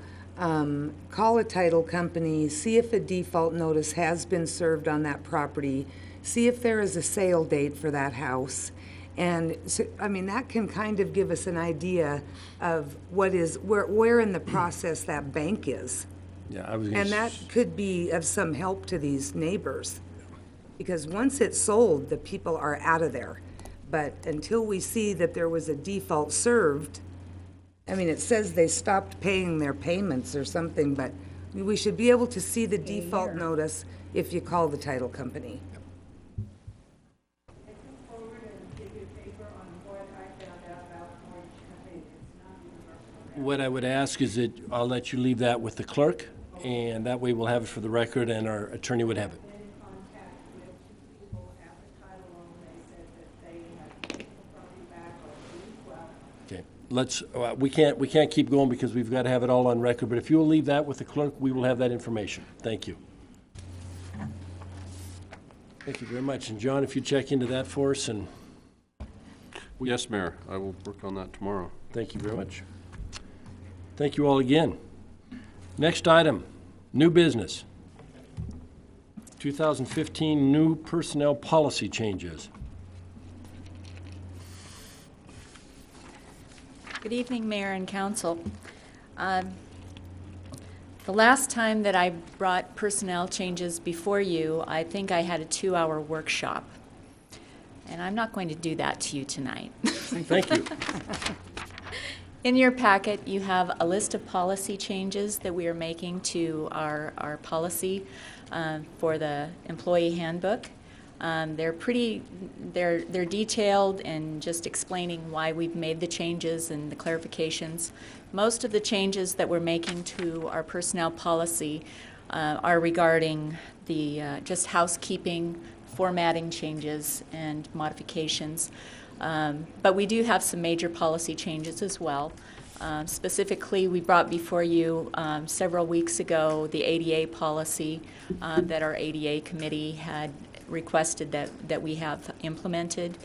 I: call a title company, see if a default notice has been served on that property, see if there is a sale date for that house. And, so, I mean, that can kind of give us an idea of where in the process that bank is.
B: Yeah, I was going
I: And that could be of some help to these neighbors. Because once it's sold, the people are out of there. But until we see that there was a default served, I mean, it says they stopped paying their payments or something, but we should be able to see the default notice if you call the title company.
B: What I would ask is that I'll let you leave that with the clerk, and that way we'll have it for the record, and our attorney would have it. Okay, we can't keep going because we've got to have it all on record, but if you will leave that with the clerk, we will have that information. Thank you. Thank you very much. And John, if you check into that for us, and
A: Yes, Mayor, I will work on that tomorrow.
B: thank you very much. Thank you all again. Next item, new business. 2015 new personnel policy changes.
Q: Good evening, Mayor and Council. The last time that I brought personnel changes before you, I think I had a 2-hour workshop. And I'm not going to do that to you tonight.
B: Thank you.
Q: In your packet, you have a list of policy changes that we are making to our policy for the employee handbook. They're detailed and just explaining why we've made the changes and the clarifications. Most of the changes that we're making to our personnel policy are regarding the just housekeeping, formatting changes and modifications. But we do have some major policy changes as well. Specifically, we brought before you several weeks ago the ADA policy that our ADA committee had requested that we have implemented.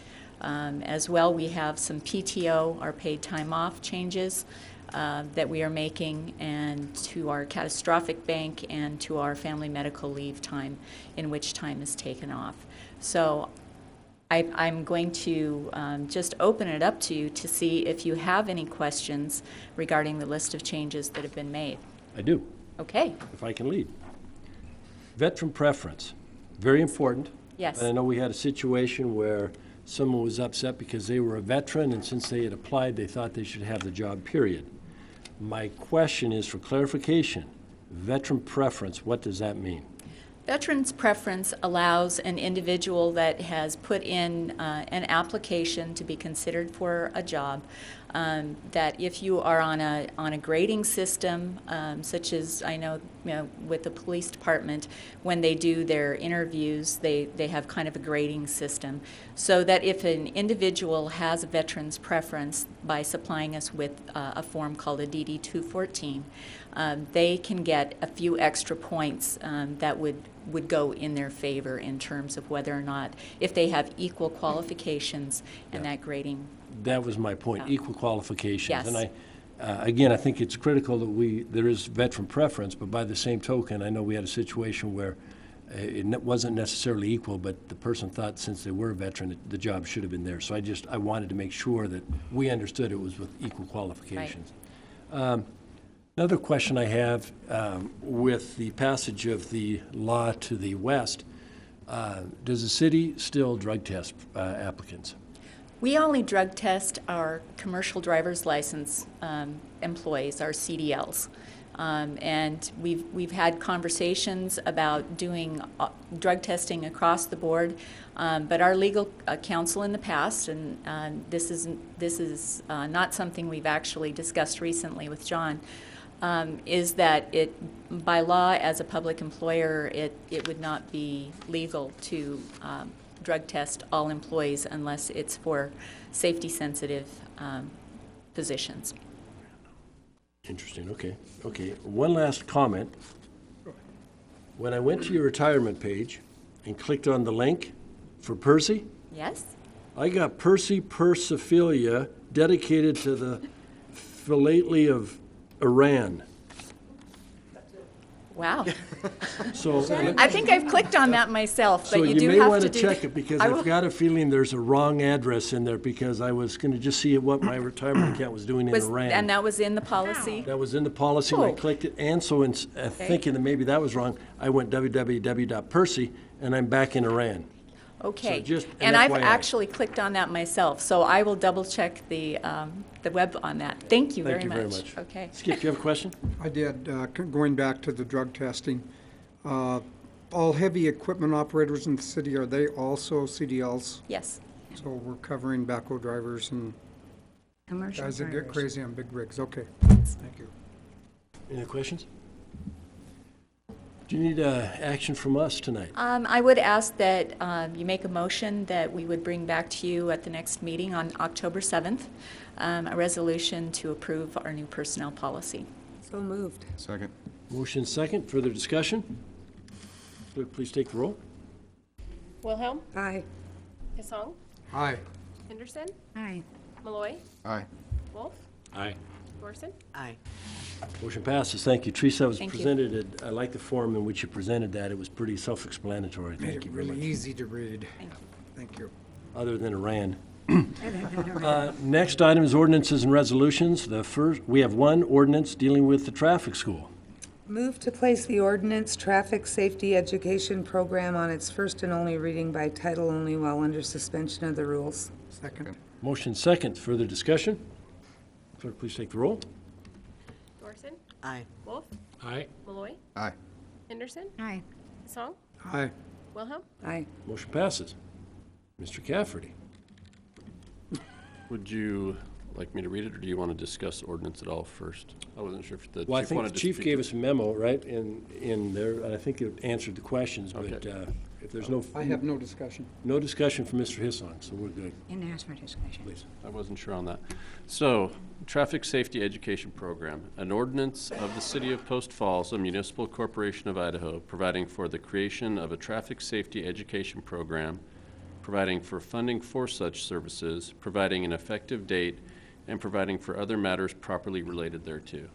Q: As well, we have some PTO, our paid time off changes that we are making, and to our catastrophic bank and to our family medical leave time in which time is taken off. So I'm going to just open it up to you to see if you have any questions regarding the list of changes that have been made.
B: I do.
Q: Okay.
B: If I can lead. Veteran preference, very important.
Q: Yes.
B: And I know we had a situation where someone was upset because they were a veteran, and since they had applied, they thought they should have the job, period. My question is for clarification. Veteran preference, what does that mean?
Q: Veterans preference allows an individual that has put in an application to be considered for a job, that if you are on a grading system, such as I know, with the police department, when they do their interviews, they have kind of a grading system, so that if an individual has a veterans preference, by supplying us with a form called a DD 214, they can get a few extra points that would go in their favor in terms of whether or not, if they have equal qualifications and that grading.
B: That was my point, equal qualifications.
Q: Yes.
B: And again, I think it's critical that there is veteran preference, but by the same token, I know we had a situation where it wasn't necessarily equal, but the person thought since they were a veteran, the job should have been there. So I wanted to make sure that we understood it was with equal qualifications. Right. Another question I have, with the passage of the law to the west, does the city still drug test applicants?
Q: We only drug test our commercial driver's license employees, our CDLs. And we've had conversations about doing drug testing across the board, but our legal counsel in the past, and this is not something we've actually discussed recently with John, is that by law as a public employer, it would not be legal to drug test all employees unless it's for safety-sensitive positions.
B: Interesting, okay. Okay, one last comment. When I went to your retirement page and clicked on the link for Percy,
Q: Yes?
B: I got Percy Persophilia dedicated to the philately of Iran.
Q: Wow.
B: So
Q: I think I've clicked on that myself, but
B: So
Q: you do
B: may
Q: have
B: want
Q: to
B: to
Q: do.
B: check it, because
Q: I
B: I've
Q: will-
B: got a feeling there's a wrong address in there, because I was going to just see what my retirement account was doing in Iran.
Q: And that was in the policy?
B: That was in the policy, and I
Q: Oh.
B: clicked it, and so thinking that maybe that was wrong, I went www.percy, and I'm back in Iran.
Q: Okay.
B: So just an
Q: And I've
B: FYI.
Q: actually clicked on that myself, so I will double check the web on that. Thank you very
B: Thank
Q: much.
B: you very much.
Q: Okay.
B: Skip, do you have a question?
G: I did. Going back to the drug testing, all heavy equipment operators in the city, are they also CDLs?
Q: Yes.
G: So we're covering backhoe drivers and
I: Commercial
G: guys that get
I: drivers.
G: crazy on big rigs. Okay, thank you.
B: Any questions? Do you need action from us tonight?
Q: I would ask that you make a motion that we would bring back to you at the next meeting on October 7th, a resolution to approve our new personnel policy.
I: So moved.
E: Second.
B: Motion second, further discussion? Clerk, please take the roll.
F: Wilhelm.
I: Aye.
F: Hassan.
G: Aye.
F: Henderson.
I: Aye.
F: Malloy.
E: Aye.
F: Wolf.
J: Aye.
F: Thorson.
D: Aye.
B: Motion passes. Thank you. Teresa, was
Q: Thank you.
B: presented, I like the form in which you presented that. It was pretty self-explanatory.
G: Made
B: Thank
G: it
B: you very
G: really
B: much.
G: easy to read.
Q: Thank you.
G: Thank you.
B: Other than Iran. Next item is ordinances and resolutions. We have one ordinance dealing with the traffic school.
I: Move to place the ordinance Traffic Safety Education Program on its first and only reading by title only while under suspension of the rules.
G: Second.
B: Motion second, further discussion? Clerk, please take the roll.
F: Thorson.
D: Aye.
F: Wolf.
J: Aye.
F: Malloy.
E: Aye.
F: Henderson.
I: Aye.
F: Hassan.
G: Aye.
F: Wilhelm.
I: Aye.
B: Motion passes. Mr. Cafferty.
A: Would you like me to read it, or do you want to discuss ordinance at all first? I wasn't sure if the
B: Well, I
A: chief
B: think
A: wanted
B: the
A: to
B: chief
A: speak.
B: gave us a memo, right, in there, and I think it answered the questions, but
A: Okay.
B: if there's no...
G: I have no discussion.
B: No discussion from Mr. Hisson, so we're good.
I: And ask for discussion.
B: Please.
A: I wasn't sure on that. So, Traffic Safety Education Program, an ordinance of the City of Post Falls, a municipal corporation of Idaho, providing for the creation of a traffic safety education program, providing for funding for such services, providing an effective date, and providing for other matters properly related thereto.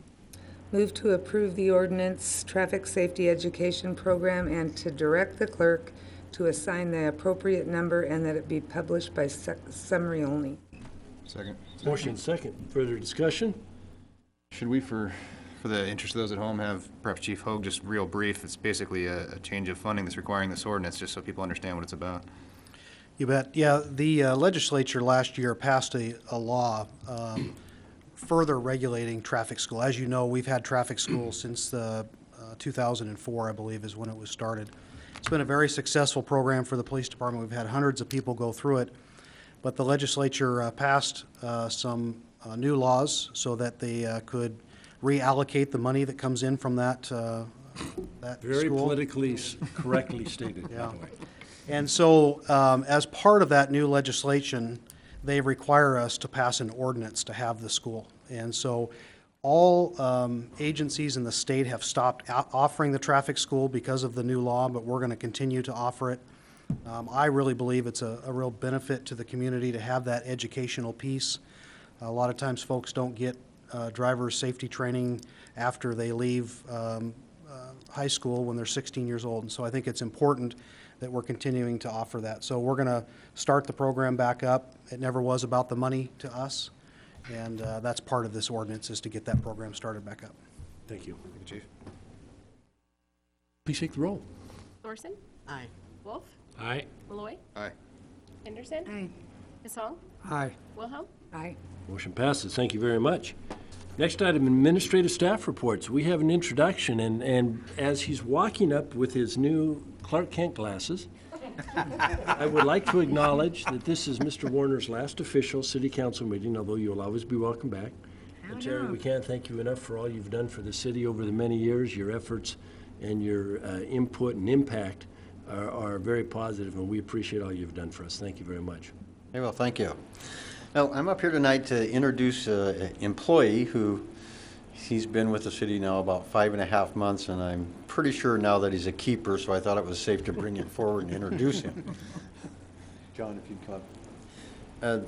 I: Move to approve the ordinance Traffic Safety Education Program and to direct the clerk to assign the appropriate number and that it be published by summary only.
E: Second.
B: Motion second. Further discussion?
E: Should we, for the interest of those at home, have perhaps Chief Hogue just real brief? It's basically a change of funding that's requiring this ordinance, just so people understand what it's about.
C: You bet. Yeah, the legislature last year passed a law further regulating traffic school. As you know, we've had traffic school since 2004, I believe, is when it was started. It's been a very successful program for the police department. We've had hundreds of people go through it. But the legislature passed some new laws so that they could reallocate the money that comes in from that
B: Very
C: school.
B: politically correctly stated, by
C: Yeah.
B: the way.
C: And so, as part of that new legislation, they require us to pass an ordinance to have the school. And so all agencies in the state have stopped offering the traffic school because of the new law, but we're going to continue to offer it. I really believe it's a real benefit to the community to have that educational piece. A lot of times folks don't get driver's safety training after they leave high school when they're 16 years old. And so I think it's important that we're continuing to offer that. So we're going to start the program back up. It never was about the money to us, and that's part of this ordinance, is to get that program started back up.
B: Thank you.
E: Thank you, Chief.
B: Please take the roll.
F: Thorson?
D: Aye.
F: Wolf?
J: Aye.
F: Malloy?
E: Aye.
F: Henderson?
I: Aye.
F: Hassan?
G: Aye.
F: Wilhelm?
I: Aye.
B: Motion passes. Thank you very much. Next item, administrative staff reports. We have an introduction, and as he's walking up with his new Clark Kent glasses, I would like to acknowledge that this is Mr. Warner's last official city council meeting, although you'll always be welcome back. And Terry, we can't thank you enough for all you've done for the city over the many years. Your efforts and your input and impact are very positive, and we appreciate all you've done for us. Thank you very much.
A: Hey, well, thank you. Well, I'm up here tonight to introduce an employee who, he's been with the city now about 5.5 months, and I'm pretty sure now that he's a keeper, so I thought it was safe to bring him forward and introduce him. John, if you'd come up.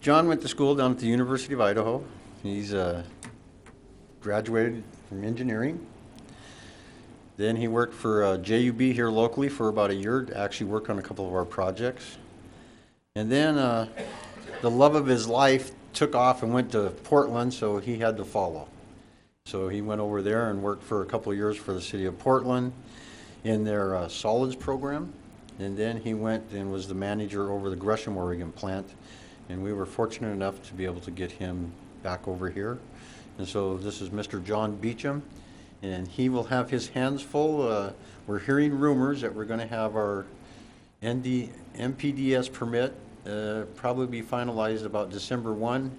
A: John went to school down at the University of Idaho. He's graduated from engineering. Then he worked for JUB here locally for about a year, actually worked on a couple of our projects. And then the love of his life took off and went to Portland, so he had to follow. So he went over there and worked for a couple of years for the city of Portland in their solids program. And then he went and was the manager over the Gresham, Oregon plant. And we were fortunate enough to be able to get him back over here. And so this is Mr. John Beecham, and he will have his hands full. We're hearing rumors that we're going to have our MPDS permit probably be finalized about December 1.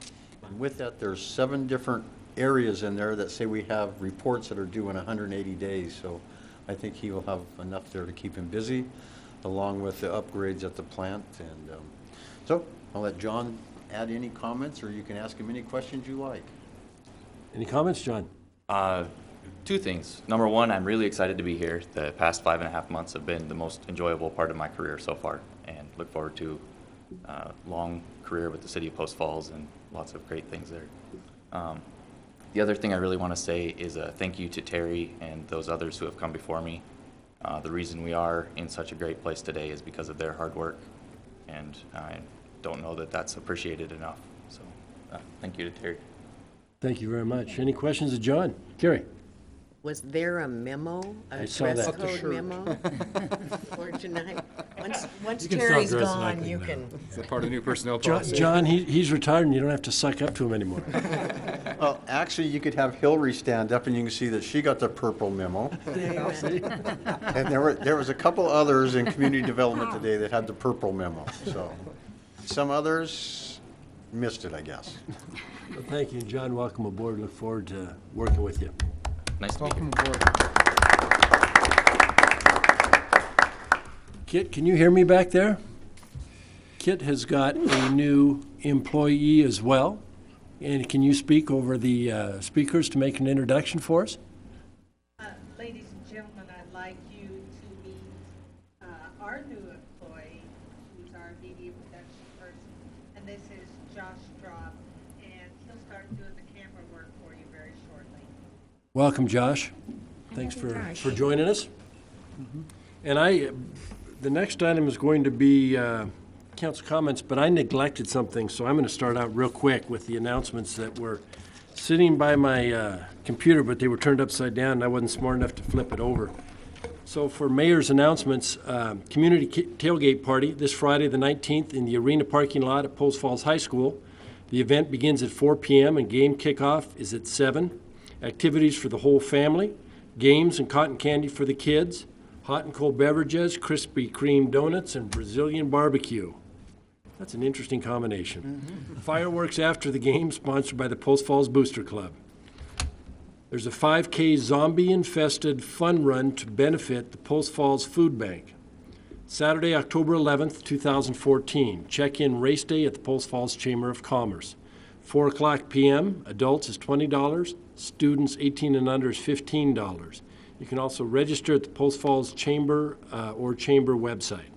A: And with that, there's 7 different areas in there that say we have reports that are due in 180 days. So I think he will have enough there to keep him busy, along with the upgrades at the plant. And so I'll let John add any comments, or you can ask him any questions you like.
B: Any comments, John?
R: 2 things. Number 1, I'm really excited to be here. The past 5.5 months have been the most enjoyable part of my career so far, and look forward to a long career with the city of Post Falls and lots of great things there. The other thing I really want to say is a thank you to Terry and those others who have come before me. The reason we are in such a great place today is because of their hard work, and I don't know that that's appreciated enough. So thank you to Terry.
B: Thank you very much. Any questions of John? Gary?
D: Was there a memo,
B: I
D: a
B: saw
D: dress
B: that.
D: code memo for tonight? Once
J: You can stop
D: Terry's
J: dressing
D: gone,
J: like
D: you
J: that.
D: can.
E: Is that part of the new personnel
B: John,
E: policy?
B: John he's retired, and you don't have to suck up to him anymore.
A: Well, actually, you could have Hillary stand up, and you can see that she got the purple memo. And there was a couple others in community development today that had the purple memo. So some others missed it, I guess.
B: Well, thank you, John. Welcome aboard. Look forward to working with you.
R: Nice to meet you.
G: Welcome aboard.
B: Kit, can you hear me back there? Kit has got a new employee as well. And can you speak over the speakers to make an introduction for us?
S: Ladies and gentlemen, I'd like you to meet our new employee, who's our media production person, and this is Josh Straub, and he'll start doing the camera work for you very shortly.
B: Welcome, Josh. Thanks for joining us. And the next item is going to be council comments, but I neglected something, so I'm going to start out real quick with the announcements that were sitting by my computer, but they were turned upside down, and I wasn't smart enough to flip it over. So for mayor's announcements, community tailgate party this Friday the 19th in the arena parking lot at Post Falls High School. The event begins at 4 p.m. and game kickoff is at 7. Activities for the whole family, games and cotton candy for the kids, hot and cold beverages, Krispy Kreme donuts, and Brazilian barbecue. That's an interesting combination. Fireworks after the game, sponsored by the Post Falls Booster Club. There's a 5K zombie-infested fun run to benefit the Post Falls Food Bank. Saturday, October 11th, 2014, check-in race day at the Post Falls Chamber of Commerce. 4 o'clock p.m., adults is $20, students 18 and under is $15. You can also register at the Post Falls Chamber or Chamber website.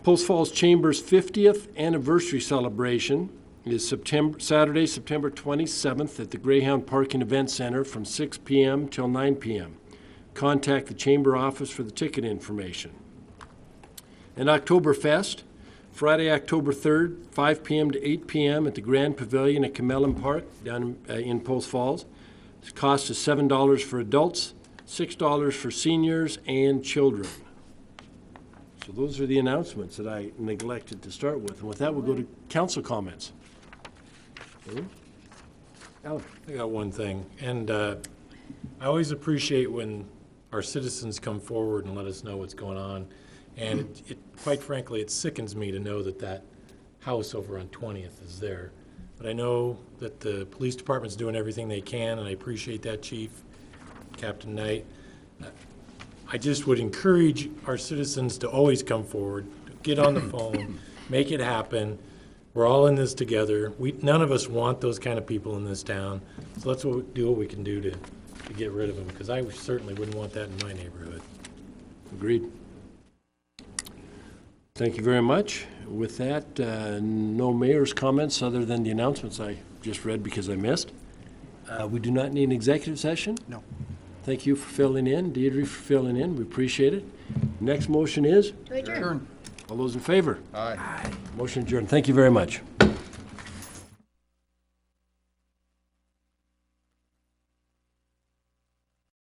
B: Post Falls Chamber's 50th anniversary celebration is Saturday, September 27th at the Greyhound Park and Event Center from 6 p.m. till 9 p.m. Contact the Chamber office for the ticket information. And Oktoberfest, Friday, October 3rd, 5 p.m. to 8 p.m. at the Grand Pavilion at Camellan Park down in Post Falls. The cost is $7 for adults, $6 for seniors and children. So those are the announcements that I neglected to start with. And with that, we'll go to council comments. Alan.
J: I got one thing, and I always appreciate when our citizens come forward and let us know what's going on. And quite frankly, it sickens me to know that that house over on 20th is there. But I know that the police department's doing everything they can, and I appreciate that, Chief, Captain Knight. I just would encourage our citizens to always come forward, get on the phone, make it happen. We're all in this together. None of us want those kind of people in this town. So let's do what we can do to get rid of them, because I certainly wouldn't want that in my neighborhood.
B: Agreed. Thank you very much. With that, no mayor's comments other than the announcements I just read because I missed. We do not need an executive session?
C: No.
B: Thank you for filling in. Deirdre for filling in. We appreciate it. Next motion is?
D: To adjourn.
B: All those in favor?
E: Aye.
B: Motion adjourned. Thank you very much.